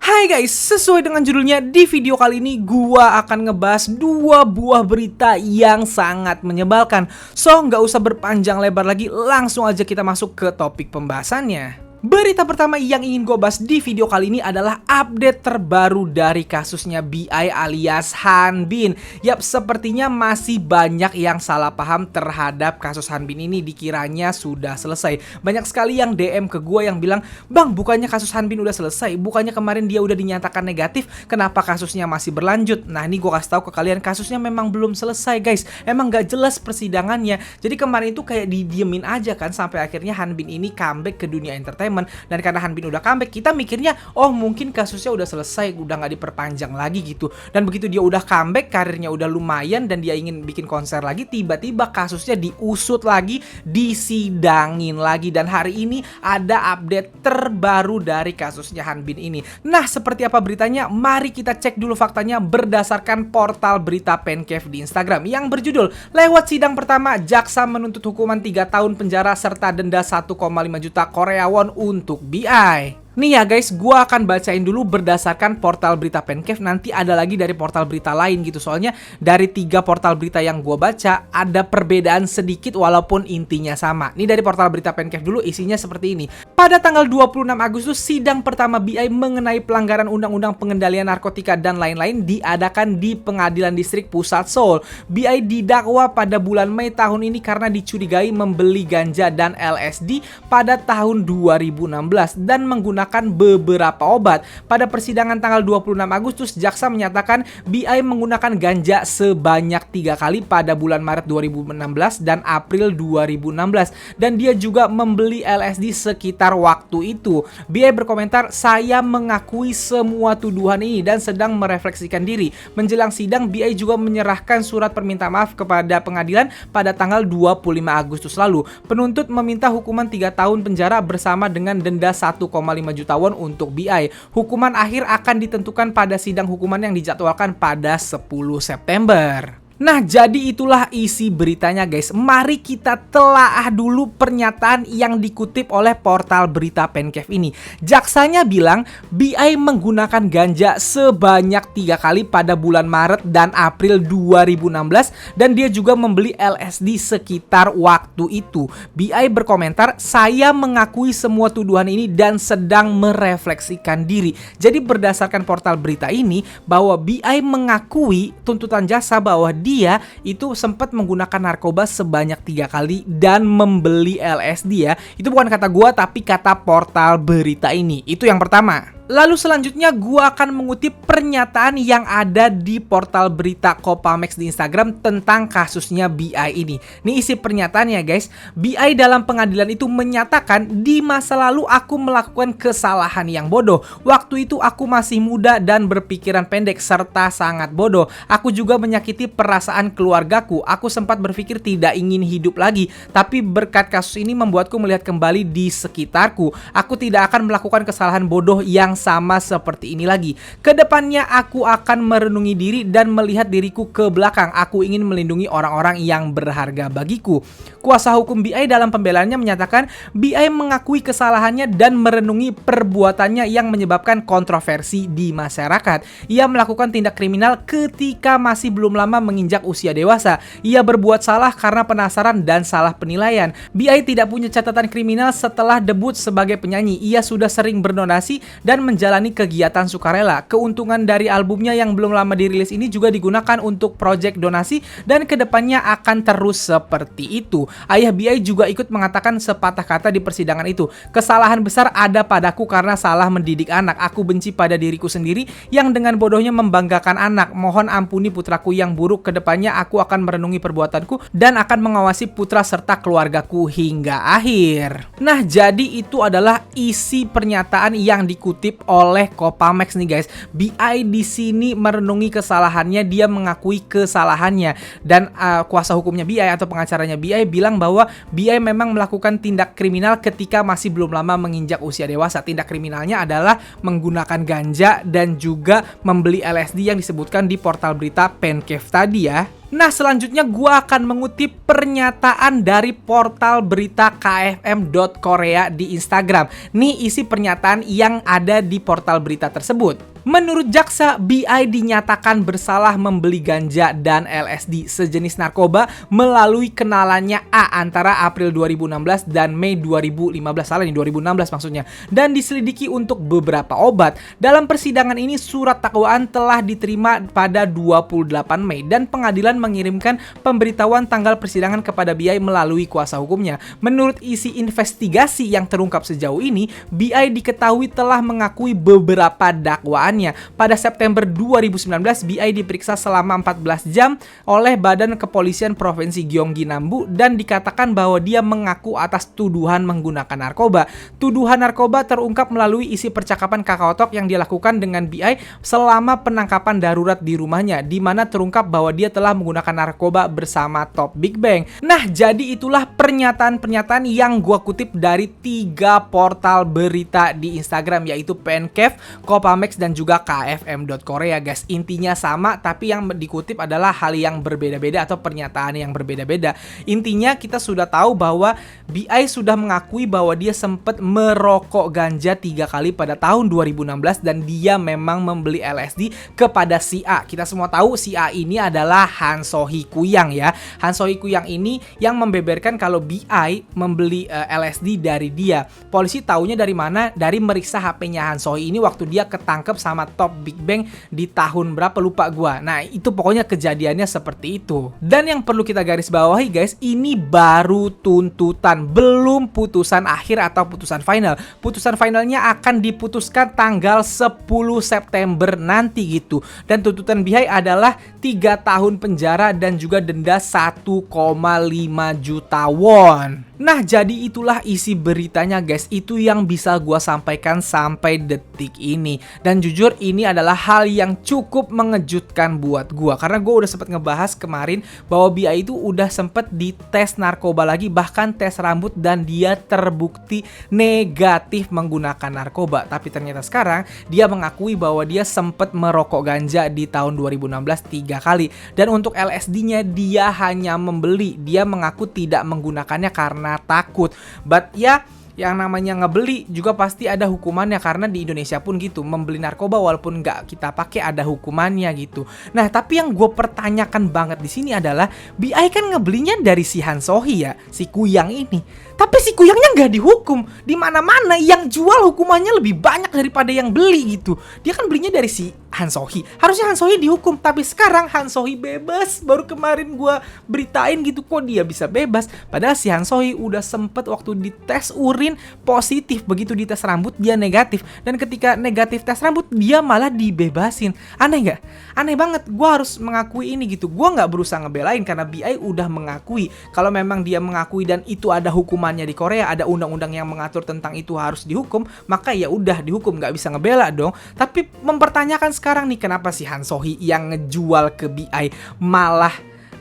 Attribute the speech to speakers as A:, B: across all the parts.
A: Hai guys, sesuai dengan judulnya, di video kali ini gua akan ngebahas dua buah berita yang sangat menyebalkan. So, nggak usah berpanjang lebar lagi, langsung aja kita masuk ke topik pembahasannya. Berita pertama yang ingin gue bahas di video kali ini adalah update terbaru dari kasusnya BI alias Hanbin. Yap, sepertinya masih banyak yang salah paham terhadap kasus Hanbin ini, dikiranya sudah selesai. Banyak sekali yang DM ke gue yang bilang, "Bang, bukannya kasus Hanbin udah selesai? Bukannya kemarin dia udah dinyatakan negatif? Kenapa kasusnya masih berlanjut?" Nah, ini gue kasih tahu ke kalian, kasusnya memang belum selesai guys. Emang gak jelas persidangannya. Jadi kemarin itu kayak didiemin aja kan, sampai akhirnya Hanbin ini comeback ke dunia entertainment. Dan karena Hanbin udah comeback, kita mikirnya oh mungkin kasusnya udah selesai, udah nggak diperpanjang lagi gitu. Dan begitu dia udah comeback, karirnya udah lumayan dan dia ingin bikin konser lagi, tiba-tiba kasusnya diusut lagi, disidangin lagi. Dan hari ini ada update terbaru dari kasusnya Hanbin ini. Nah, seperti apa beritanya? Mari kita cek dulu faktanya berdasarkan portal berita Pencave di Instagram yang berjudul, "Lewat sidang pertama, jaksa menuntut hukuman 3 tahun penjara serta denda 1,5 juta Korea won untuk BI." Nih ya guys, gua akan bacain dulu berdasarkan portal berita Pencave. Nanti ada lagi dari portal berita lain gitu. Soalnya dari 3 portal berita yang gua baca ada perbedaan sedikit walaupun intinya sama. Nih dari portal berita Pencave dulu, isinya seperti ini. Pada tanggal 26 Agustus, sidang pertama BI mengenai pelanggaran Undang-Undang Pengendalian Narkotika dan lain-lain diadakan di Pengadilan Distrik Pusat Seoul. BI didakwa pada bulan Mei tahun ini karena dicurigai membeli ganja dan LSD pada tahun 2016 dan menggunakan beberapa obat. Pada persidangan tanggal 26 Agustus, jaksa menyatakan BI menggunakan ganja sebanyak 3 kali pada bulan Maret 2016 dan April 2016, dan dia juga membeli LSD sekitar waktu itu. BI berkomentar, "Saya mengakui semua tuduhan ini dan sedang merefleksikan diri." Menjelang sidang, BI juga menyerahkan surat permintaan maaf kepada pengadilan pada tanggal 25 Agustus lalu. Penuntut meminta hukuman 3 tahun penjara bersama dengan denda 1,5 juta won untuk BI. Hukuman akhir akan ditentukan pada sidang hukuman yang dijadwalkan pada 10 September. Nah, jadi itulah isi beritanya guys. Mari kita telaah dulu pernyataan yang dikutip oleh portal berita Pencave ini. Jaksanya bilang BI menggunakan ganja sebanyak 3 kali pada bulan Maret dan April 2016 dan dia juga membeli LSD sekitar waktu itu. BI berkomentar, "Saya mengakui semua tuduhan ini dan sedang merefleksikan diri." Jadi berdasarkan portal berita ini bahwa BI mengakui tuntutan jaksa bahwa dia itu sempat menggunakan narkoba sebanyak 3 kali dan membeli LSD ya. Itu bukan kata gua tapi kata portal berita ini. Itu yang pertama. Lalu selanjutnya gua akan mengutip pernyataan yang ada di portal berita Copamex di Instagram tentang kasusnya BI ini. Nih isi pernyataannya guys. BI dalam pengadilan itu menyatakan, "Di masa lalu aku melakukan kesalahan yang bodoh. Waktu itu aku masih muda dan berpikiran pendek serta sangat bodoh. Aku juga menyakiti perasaan keluargaku. Aku sempat berpikir tidak ingin hidup lagi. Tapi berkat kasus ini membuatku melihat kembali di sekitarku. Aku tidak akan melakukan kesalahan bodoh yang sama seperti ini lagi. Kedepannya aku akan merenungi diri dan melihat diriku ke belakang. Aku ingin melindungi orang-orang yang berharga bagiku." Kuasa hukum BI dalam pembelaannya menyatakan BI mengakui kesalahannya dan merenungi perbuatannya yang menyebabkan kontroversi di masyarakat. Ia melakukan tindak kriminal ketika masih belum lama menginjak usia dewasa. Ia berbuat salah karena penasaran dan salah penilaian. BI tidak punya catatan kriminal setelah debut sebagai penyanyi. Ia sudah sering berdonasi dan menjalani kegiatan sukarela. Keuntungan dari albumnya yang belum lama dirilis ini juga digunakan untuk proyek donasi dan kedepannya akan terus seperti itu. Ayah BI juga ikut mengatakan sepatah kata di persidangan itu, "Kesalahan besar ada padaku karena salah mendidik anak. Aku benci pada diriku sendiri yang dengan bodohnya membanggakan anak. Mohon ampuni putraku yang buruk. Kedepannya aku akan merenungi perbuatanku dan akan mengawasi putra serta keluargaku hingga akhir." Nah, jadi itu adalah isi pernyataan yang dikutip oleh Copamex nih guys. BI di sini merenungi kesalahannya, dia mengakui kesalahannya, dan kuasa hukumnya BI atau pengacaranya BI bilang bahwa BI memang melakukan tindak kriminal ketika masih belum lama menginjak usia dewasa. Tindak kriminalnya adalah menggunakan ganja dan juga membeli LSD yang disebutkan di portal berita Pencave tadi ya. Nah, selanjutnya gua akan mengutip pernyataan dari portal berita kfm.korea di Instagram. Nih isi pernyataan yang ada di portal berita tersebut. Menurut jaksa, BI dinyatakan bersalah membeli ganja dan LSD sejenis narkoba melalui kenalannya A antara April 2016 dan Mei 2015, salah nih 2016 maksudnya, dan diselidiki untuk beberapa obat. Dalam persidangan ini surat dakwaan telah diterima pada 28 Mei dan pengadilan mengirimkan pemberitahuan tanggal persidangan kepada BI melalui kuasa hukumnya. Menurut isi investigasi yang terungkap sejauh ini, BI diketahui telah mengakui beberapa dakwaan. Pada September 2019, BI diperiksa selama 14 jam oleh Badan Kepolisian Provinsi Gyeonggi Nambu dan dikatakan bahwa dia mengaku atas tuduhan menggunakan narkoba. Tuduhan narkoba terungkap melalui isi percakapan KakaoTalk yang dilakukan dengan BI selama penangkapan darurat di rumahnya, di mana terungkap bahwa dia telah menggunakan narkoba bersama Top Big Bang. Nah, jadi itulah pernyataan-pernyataan yang gua kutip dari 3 portal berita di Instagram, yaitu PNCAF, Copamex, dan juga kfm.korea, guys. Intinya sama, tapi yang dikutip adalah hal yang berbeda-beda atau pernyataan yang berbeda-beda. Intinya kita sudah tahu bahwa BI sudah mengakui bahwa dia sempat merokok ganja 3 kali pada tahun 2016 dan dia memang membeli LSD kepada si A. Kita semua tahu si A ini adalah Han So-hee Kuyang ya. Han So-hee Kuyang ini yang membeberkan kalau BI membeli LSD dari dia. Polisi taunya dari mana? Dari meriksa HP-nya Han So-hee ini waktu dia ketangkep sama Top Big Bang di tahun berapa lupa gua. Nah, itu pokoknya kejadiannya seperti itu. Dan yang perlu kita garis bawahi, guys, ini baru tuntutan, belum putusan akhir atau putusan final. Putusan finalnya akan diputuskan tanggal 10 September nanti gitu. Dan tuntutan BI adalah 3 tahun penjara dan juga denda 1,5 juta won. Nah, jadi itulah isi beritanya, guys. Itu yang bisa gua sampaikan sampai detik ini. Dan jujur ini adalah hal yang cukup mengejutkan buat gua, karena gua udah sempat ngebahas kemarin bahwa BI itu udah sempet dites narkoba lagi, bahkan tes rambut, dan dia terbukti negatif menggunakan narkoba. Tapi ternyata sekarang dia mengakui bahwa dia sempet merokok ganja di tahun 2016 3 kali. Dan untuk LSD-nya dia hanya membeli, dia mengaku tidak menggunakannya karena takut. But ya, yang namanya ngebeli juga pasti ada hukumannya, karena di Indonesia pun gitu, membeli narkoba walaupun nggak kita pakai ada hukumannya gitu. Nah, tapi yang gue pertanyakan banget di sini adalah BI kan ngebelinya dari si Han So-hee ya, si Kuyang ini. Tapi si Kuyangnya nggak dihukum. Di mana-mana yang jual hukumannya lebih banyak daripada yang beli gitu. Dia kan belinya dari si Han So-hee. Harusnya Han So-hee dihukum, tapi sekarang Han So-hee bebas. Baru kemarin gue beritain gitu, kok dia bisa bebas. Padahal si Han So-hee udah sempet waktu dites urin positif, begitu dites rambut dia negatif. Dan ketika negatif tes rambut dia malah dibebasin. Aneh nggak? Aneh banget. Gue harus mengakui ini gitu. Gue nggak berusaha ngebelain karena BI udah mengakui. Kalau memang dia mengakui dan itu ada hukumannya di Korea, ada undang-undang yang mengatur tentang itu harus dihukum, maka ya udah dihukum, nggak bisa ngebela dong. Tapi mempertanyakan sekarang nih, kenapa si Han So-hee yang ngejual ke BI malah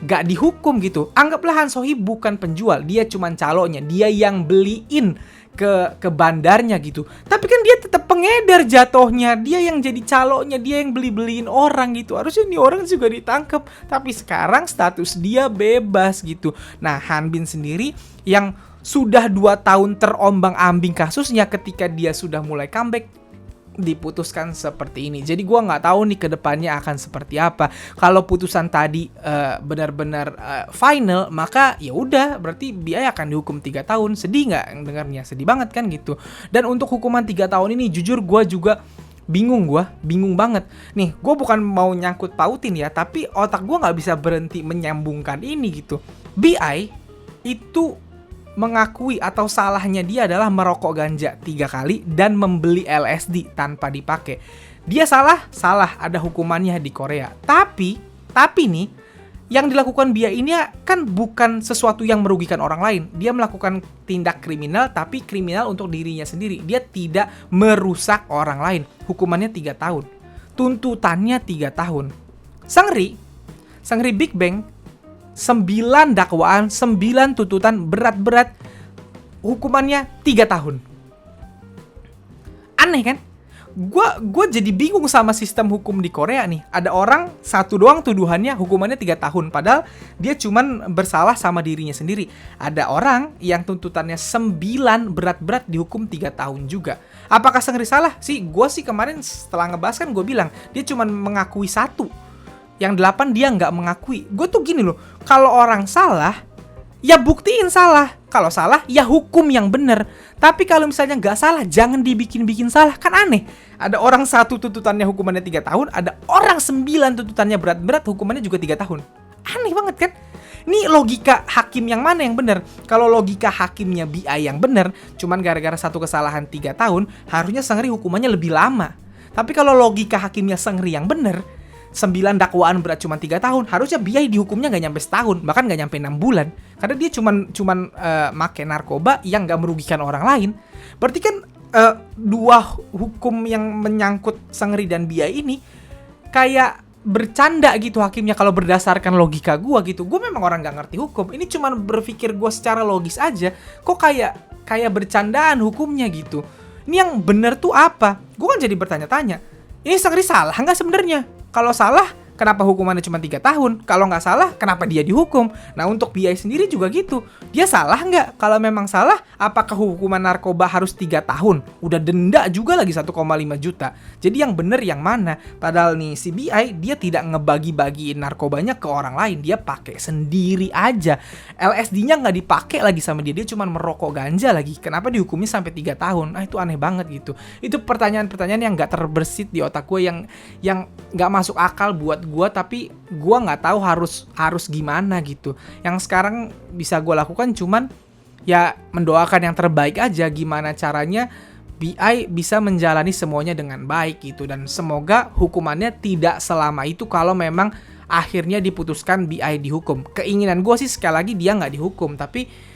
A: gak dihukum gitu. Anggaplah Han So-hee bukan penjual, dia cuman calonnya, dia yang beliin ke bandarnya gitu. Tapi kan dia tetap pengedar jatohnya, dia yang jadi calonnya, dia yang beliin orang gitu. Harusnya ini orang juga ditangkap, tapi sekarang status dia bebas gitu. Nah, Han Bin sendiri yang sudah 2 tahun terombang-ambing kasusnya, ketika dia sudah mulai comeback diputuskan seperti ini. Jadi gua nggak tahu nih kedepannya akan seperti apa. Kalau putusan tadi benar-benar final, maka ya udah berarti BI akan dihukum 3 tahun. Sedih nggak dengarnya? Sedih banget kan gitu. Dan untuk hukuman 3 tahun ini jujur gua juga bingung banget. Nih, gue bukan mau nyangkut pautin ya, tapi otak gue nggak bisa berhenti menyambungkan ini gitu. BI itu mengakui atau salahnya dia adalah merokok ganja 3 kali dan membeli LSD tanpa dipakai. Dia salah, ada hukumannya di Korea. Tapi nih, yang dilakukan dia ini kan bukan sesuatu yang merugikan orang lain. Dia melakukan tindak kriminal, tapi kriminal untuk dirinya sendiri. Dia tidak merusak orang lain. Hukumannya 3 tahun. Tuntutannya 3 tahun. Sangri Big Bang, 9 dakwaan, 9 tuntutan berat-berat, hukumannya 3 tahun. Aneh kan? Gua jadi bingung sama sistem hukum di Korea nih. Ada orang satu doang tuduhannya hukumannya 3 tahun, padahal dia cuman bersalah sama dirinya sendiri. Ada orang yang tuntutannya 9 berat-berat dihukum 3 tahun juga. Apakah Seungri salah? Gue sih kemarin setelah ngebahas kan gue bilang dia cuman mengakui 1. Yang 8 dia nggak mengakui. Gue tuh gini loh, kalau orang salah ya buktiin salah. Kalau salah, ya hukum yang bener. Tapi kalau misalnya nggak salah, jangan dibikin-bikin salah. Kan aneh. Ada orang 1 tuntutannya hukumannya 3 tahun, ada orang 9 tuntutannya berat-berat, hukumannya juga 3 tahun. Aneh banget kan? Ini logika hakim yang mana yang bener? Kalau logika hakimnya BI yang bener, cuman gara-gara 1 kesalahan 3 tahun, harusnya Seungri hukumannya lebih lama. Tapi kalau logika hakimnya Seungri yang bener, 9 dakwaan berat cuma 3 tahun, harusnya BI dihukumnya nggak nyampe setahun, bahkan nggak nyampe 6 bulan. Karena dia cuman make narkoba yang nggak merugikan orang lain. Berarti kan 2 hukum yang menyangkut Seungri dan BI ini kayak bercanda gitu hakimnya kalau berdasarkan logika gua gitu. Gue memang orang nggak ngerti hukum. Ini cuman berpikir gue secara logis aja. Kok kayak bercandaan hukumnya gitu. Ini yang bener tuh apa? Gue kan jadi bertanya-tanya. Ini Seungri salah nggak sebenarnya? Kalau salah, kenapa hukumannya cuma 3 tahun? Kalau nggak salah, kenapa dia dihukum? Nah, untuk BI sendiri juga gitu. Dia salah nggak? Kalau memang salah, apakah hukuman narkoba harus 3 tahun? Udah denda juga lagi 1,5 juta. Jadi yang bener yang mana? Padahal nih, si BI, dia tidak ngebagi-bagiin narkobanya ke orang lain. Dia pakai sendiri aja. LSD-nya nggak dipakai lagi sama dia. Dia cuma merokok ganja lagi. Kenapa dihukumnya sampai 3 tahun? Nah, itu aneh banget gitu. Itu pertanyaan-pertanyaan yang nggak terbersit di otak gue yang nggak masuk akal buat gue, tapi gue nggak tahu harus gimana gitu. Yang sekarang bisa gue lakukan cuman ya mendoakan yang terbaik aja, gimana caranya BI bisa menjalani semuanya dengan baik gitu, dan semoga hukumannya tidak selama itu kalau memang akhirnya diputuskan BI dihukum. Keinginan gue sih sekali lagi dia nggak dihukum, tapi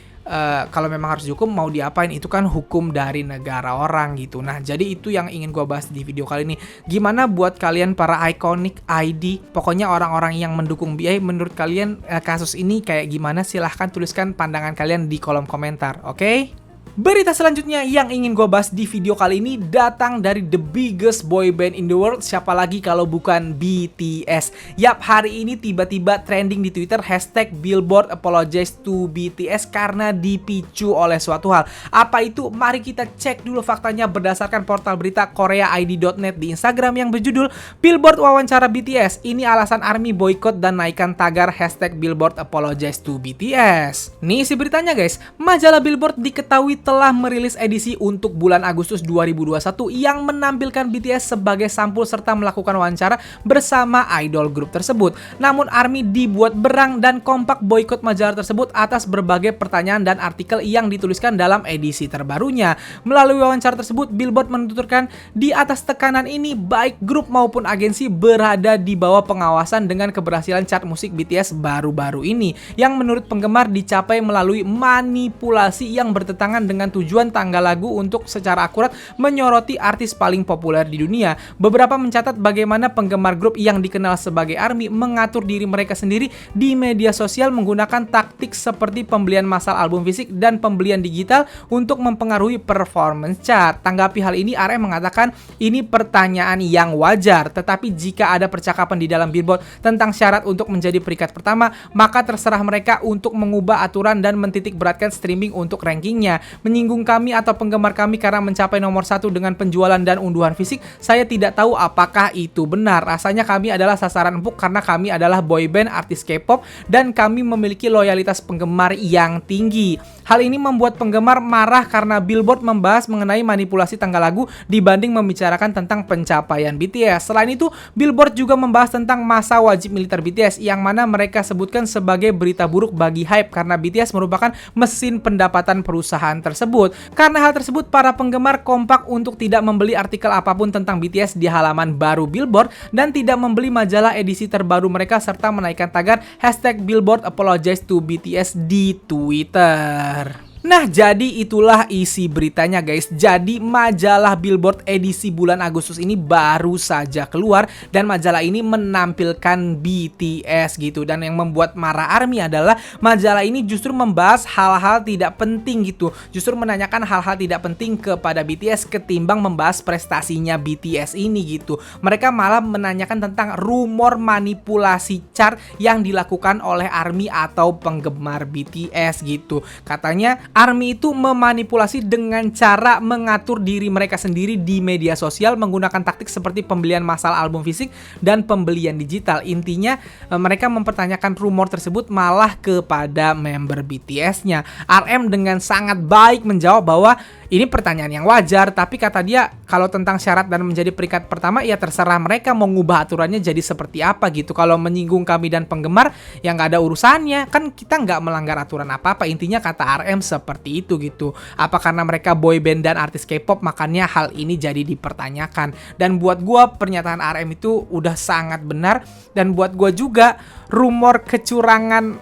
A: kalau memang harus dihukum mau diapain, itu kan hukum dari negara orang gitu. Nah, jadi itu yang ingin gue bahas di video kali ini. Gimana buat kalian para iconic ID, pokoknya orang-orang yang mendukung BI, menurut kalian kasus ini kayak gimana? Silahkan tuliskan pandangan kalian di kolom komentar, oke? Berita selanjutnya yang ingin gue bahas di video kali ini datang dari the biggest boy band in the world. Siapa lagi kalau bukan BTS. Yap, hari ini tiba-tiba trending di Twitter hashtag Billboard apologize to BTS karena dipicu oleh suatu hal. Apa itu? Mari kita cek dulu faktanya berdasarkan portal berita koreaid.net di Instagram yang berjudul Billboard wawancara BTS. Ini alasan ARMY boykot dan naikkan tagar hashtag Billboard apologize to BTS. Nih isi beritanya guys, majalah Billboard diketahui telah merilis edisi untuk bulan Agustus 2021 yang menampilkan BTS sebagai sampul serta melakukan wawancara bersama idol grup tersebut. Namun ARMY dibuat berang dan kompak boikot majalah tersebut atas berbagai pertanyaan dan artikel yang dituliskan dalam edisi terbarunya. Melalui wawancara tersebut, Billboard menuturkan di atas tekanan ini baik grup maupun agensi berada di bawah pengawasan dengan keberhasilan chart musik BTS baru-baru ini yang menurut penggemar dicapai melalui manipulasi yang bertentangan dengan tujuan tanggal lagu untuk secara akurat menyoroti artis paling populer di dunia. Beberapa mencatat bagaimana penggemar grup yang dikenal sebagai ARMY mengatur diri mereka sendiri di media sosial menggunakan taktik seperti pembelian massal album fisik dan pembelian digital untuk mempengaruhi performance chart. Tanggapi hal ini, RM mengatakan ini pertanyaan yang wajar, tetapi jika ada percakapan di dalam Billboard tentang syarat untuk menjadi peringkat pertama, maka terserah mereka untuk mengubah aturan dan mentitik beratkan streaming untuk rankingnya. Menyinggung kami atau penggemar kami karena mencapai nomor 1 dengan penjualan dan unduhan fisik, saya tidak tahu apakah itu benar. Rasanya kami adalah sasaran empuk karena kami adalah boyband artis K-pop dan kami memiliki loyalitas penggemar yang tinggi. Hal ini membuat penggemar marah karena Billboard membahas mengenai manipulasi tanggal lagu dibanding membicarakan tentang pencapaian BTS. Selain itu, Billboard juga membahas tentang masa wajib militer BTS yang mana mereka sebutkan sebagai berita buruk bagi hype karena BTS merupakan mesin pendapatan perusahaan tersebut. Karena hal tersebut, para penggemar kompak untuk tidak membeli artikel apapun tentang BTS di halaman baru Billboard dan tidak membeli majalah edisi terbaru mereka serta menaikkan tagar hashtag Billboard apologize to BTS di Twitter. Nah, jadi itulah isi beritanya guys. Jadi majalah Billboard edisi bulan Agustus ini baru saja keluar dan majalah ini menampilkan BTS gitu. Dan yang membuat marah ARMY adalah majalah ini justru membahas hal-hal tidak penting gitu. Justru menanyakan hal-hal tidak penting kepada BTS ketimbang membahas prestasinya BTS ini gitu. Mereka malah menanyakan tentang rumor manipulasi chart yang dilakukan oleh ARMY atau penggemar BTS gitu. Katanya ARMY itu memanipulasi dengan cara mengatur diri mereka sendiri di media sosial menggunakan taktik seperti pembelian massal album fisik dan pembelian digital. Intinya mereka mempertanyakan rumor tersebut malah kepada member BTS-nya. RM dengan sangat baik menjawab bahwa ini pertanyaan yang wajar, tapi kata dia kalau tentang syarat dan menjadi peringkat pertama ya terserah mereka mau ngubah aturannya jadi seperti apa gitu. Kalau menyinggung kami dan penggemar ya nggak ada urusannya, kan kita nggak melanggar aturan apa-apa. Intinya kata RM seperti itu gitu. Apa karena mereka boyband dan artis K-pop makanya hal ini jadi dipertanyakan. Dan buat gua pernyataan RM itu udah sangat benar, dan buat gua juga rumor kecurangan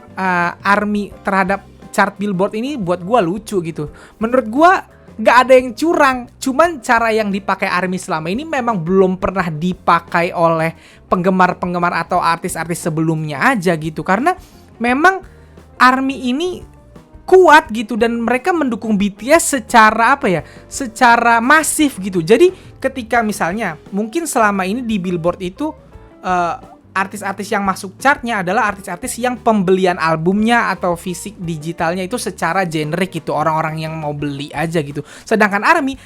A: ARMY terhadap chart Billboard ini buat gua lucu gitu. Menurut gua nggak ada yang curang, cuman cara yang dipakai ARMY selama ini memang belum pernah dipakai oleh penggemar-penggemar atau artis-artis sebelumnya aja gitu. Karena memang ARMY ini kuat gitu dan mereka mendukung BTS secara apa ya? Secara masif gitu. Jadi ketika misalnya mungkin selama ini di Billboard itu artis-artis yang masuk chartnya adalah artis-artis yang pembelian albumnya atau fisik digitalnya itu secara generik gitu, orang-orang yang mau beli aja gitu. Sedangkan ARMY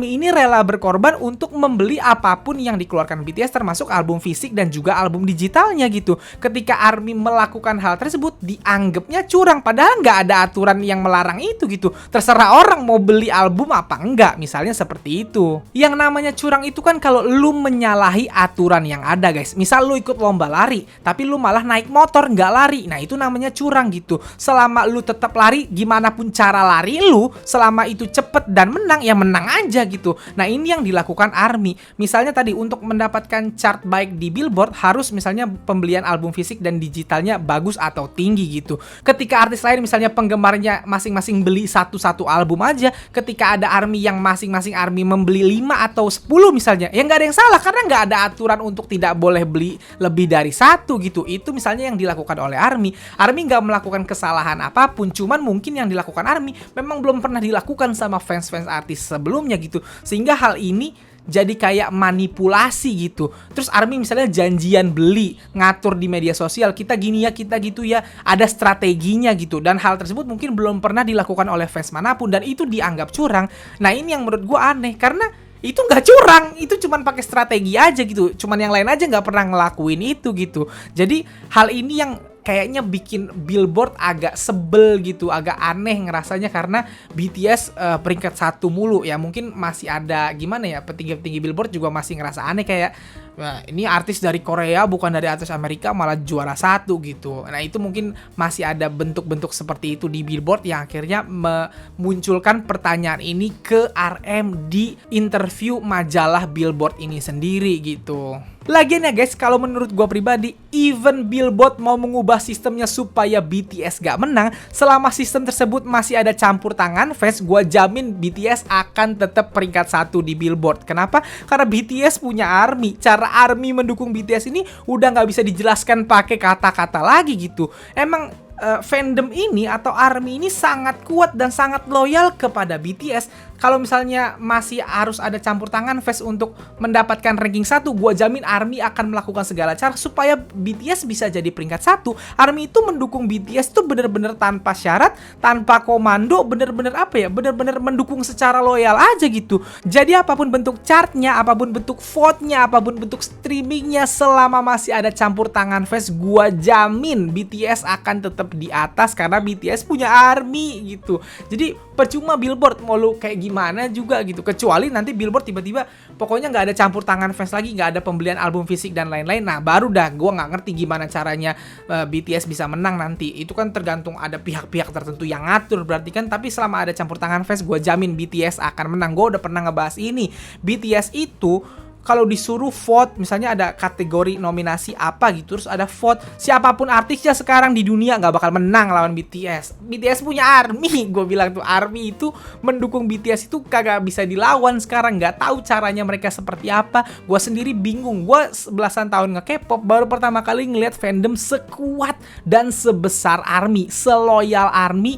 A: ini rela berkorban untuk membeli apapun yang dikeluarkan BTS termasuk album fisik dan juga album digitalnya gitu. Ketika ARMY melakukan hal tersebut dianggapnya curang, padahal nggak ada aturan yang melarang itu gitu. Terserah orang mau beli album apa enggak, misalnya seperti itu. Yang namanya curang itu kan kalau lu menyalahi aturan yang ada guys. Misal lu ikut lomba lari, tapi lu malah naik motor nggak lari. Nah itu namanya curang gitu. Selama lu tetap lari, gimana pun cara lari lu, selama itu cepet dan menang, ya menang aja gitu. Nah ini yang dilakukan ARMY. Misalnya tadi untuk mendapatkan chart baik di Billboard harus misalnya pembelian album fisik dan digitalnya bagus atau tinggi gitu. Ketika artis lain misalnya penggemarnya masing-masing beli satu-satu album aja, ketika ada ARMY yang masing-masing ARMY membeli 5 atau 10 misalnya, ya nggak ada yang salah karena nggak ada aturan untuk tidak boleh beli lebih dari satu gitu. Itu misalnya yang dilakukan oleh ARMY. ARMY nggak melakukan kesalahan apapun, cuman mungkin yang dilakukan ARMY memang belum pernah dilakukan sama fans-fans artis sebelumnya gitu, sehingga hal ini jadi kayak manipulasi gitu. Terus ARMY misalnya janjian beli, ngatur di media sosial, kita gini ya, kita gitu ya, ada strateginya gitu. Dan hal tersebut mungkin belum pernah dilakukan oleh fans manapun dan itu dianggap curang. Nah ini yang menurut gua aneh karena itu nggak curang, itu cuman pakai strategi aja gitu. Cuman yang lain aja nggak pernah ngelakuin itu gitu. Jadi hal ini yang kayaknya bikin Billboard agak sebel gitu, agak aneh ngerasanya karena BTS peringkat 1 mulu ya. Mungkin masih ada gimana ya, petinggi-petinggi Billboard juga masih ngerasa aneh kayak nah, ini artis dari Korea bukan dari artis Amerika malah juara 1 gitu. Nah itu mungkin masih ada bentuk-bentuk seperti itu di Billboard yang akhirnya memunculkan pertanyaan ini ke RM di interview majalah Billboard ini sendiri gitu. Lagian ya guys, kalau menurut gue pribadi, even Billboard mau mengubah sistemnya supaya BTS gak menang, selama sistem tersebut masih ada campur tangan fans, gue jamin BTS akan tetap peringkat 1 di Billboard. Kenapa? Karena BTS punya ARMY. Cara ARMY mendukung BTS ini udah gak bisa dijelaskan pakai kata-kata lagi gitu. Emang fandom ini atau ARMY ini sangat kuat dan sangat loyal kepada BTS. Kalau misalnya masih harus ada campur tangan fans untuk mendapatkan ranking 1, gua jamin ARMY akan melakukan segala cara supaya BTS bisa jadi peringkat 1. ARMY itu mendukung BTS tuh bener-bener tanpa syarat, tanpa komando, bener-bener apa ya, bener-bener mendukung secara loyal aja gitu. Jadi apapun bentuk chartnya, apapun bentuk vote-nya, apapun bentuk streamingnya, selama masih ada campur tangan fans, gua jamin BTS akan tetap di atas karena BTS punya ARMY gitu. Jadi percuma Billboard mau lu kayak gimana juga gitu, kecuali nanti Billboard tiba-tiba pokoknya nggak ada campur tangan fans lagi, nggak ada pembelian album fisik dan lain-lain. Nah baru dah gue nggak ngerti gimana caranya BTS bisa menang nanti. Itu kan tergantung ada pihak-pihak tertentu yang ngatur berarti kan. Tapi selama ada campur tangan fans, gue jamin BTS akan menang. Gue udah pernah ngebahas ini. BTS itu kalau disuruh vote, misalnya ada kategori nominasi apa gitu, terus ada vote, siapapun artisnya sekarang di dunia nggak bakal menang lawan BTS. BTS punya ARMY, gue bilang tuh ARMY itu mendukung BTS itu kagak bisa dilawan sekarang, nggak tahu caranya mereka seperti apa. Gue sendiri bingung, gue belasan tahun nge-K-pop, baru pertama kali ngeliat fandom sekuat dan sebesar ARMY, seloyal ARMY,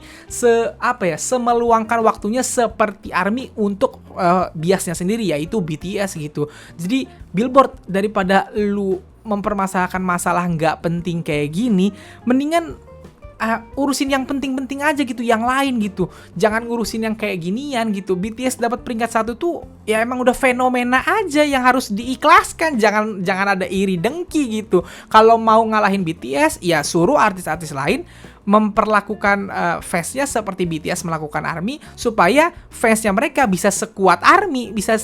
A: semeluangkan waktunya seperti ARMY untuk biasnya sendiri, yaitu BTS gitu. Jadi Billboard, daripada lu mempermasalahkan masalah nggak penting kayak gini, mendingan urusin yang penting-penting aja gitu, yang lain gitu. Jangan ngurusin yang kayak ginian gitu. BTS dapat peringkat 1 tuh ya emang udah fenomena aja yang harus diikhlaskan. Jangan ada iri dengki gitu. Kalau mau ngalahin BTS, ya suruh artis-artis lain memperlakukan fansnya seperti BTS melakukan ARMY, supaya fansnya mereka bisa sekuat ARMY, bisa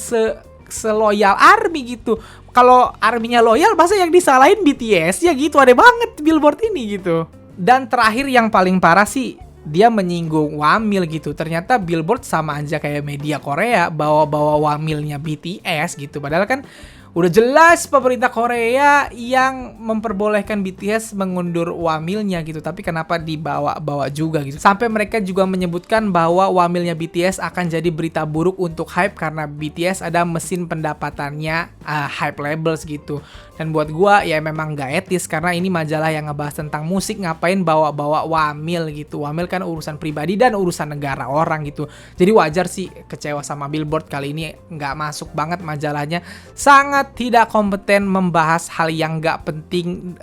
A: seloyal ARMY gitu. Kalau ARMY-nya loyal, masa yang disalahin BTS ya gitu. Aneh banget Billboard ini gitu. Dan terakhir yang paling parah sih, dia menyinggung Wamil gitu. Ternyata Billboard sama aja kayak media Korea, bawa-bawa Wamilnya BTS gitu. Padahal kan udah jelas pemerintah Korea yang memperbolehkan BTS mengundur Wamilnya gitu. Tapi kenapa dibawa-bawa juga gitu. Sampai mereka juga menyebutkan bahwa Wamilnya BTS akan jadi berita buruk untuk HYBE karena BTS ada mesin pendapatannya HYBE Labels gitu. Dan buat gua ya memang gak etis, karena ini majalah yang ngebahas tentang musik, ngapain bawa-bawa Wamil gitu. Wamil kan urusan pribadi dan urusan negara orang gitu. Jadi wajar sih kecewa sama Billboard kali ini, nggak masuk banget majalahnya. Sangat tidak kompeten membahas hal yang nggak penting,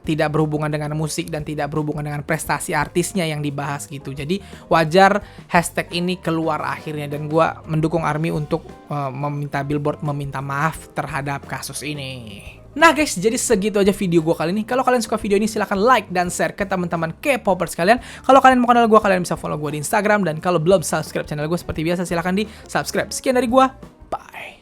A: tidak berhubungan dengan musik dan tidak berhubungan dengan prestasi artisnya yang dibahas gitu. Jadi wajar hashtag ini keluar akhirnya, dan gua mendukung ARMY untuk meminta Billboard meminta maaf terhadap kasus ini. Nah guys, jadi segitu aja video gue kali ini. Kalau kalian suka video ini, silahkan like dan share ke teman-teman K-popers kalian. Kalau kalian mau kenal gue, kalian bisa follow gue di Instagram. Dan kalau belum subscribe channel gue seperti biasa, silahkan di subscribe. Sekian dari gue, bye.